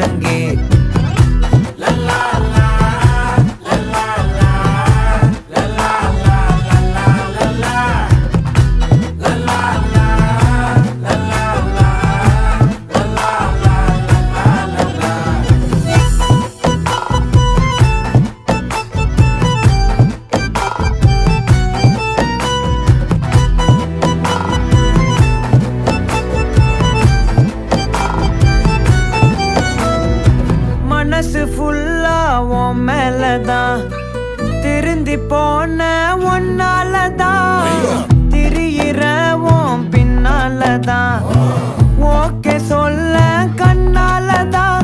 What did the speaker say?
முழங்கே மனசு ஃபுல்லா உன் மேலதான் திருந்தி போன ஒன்னாலதான் திரியிற உன் பின்னாலதான் ஓகே சொல்ல கண்ணாலதான்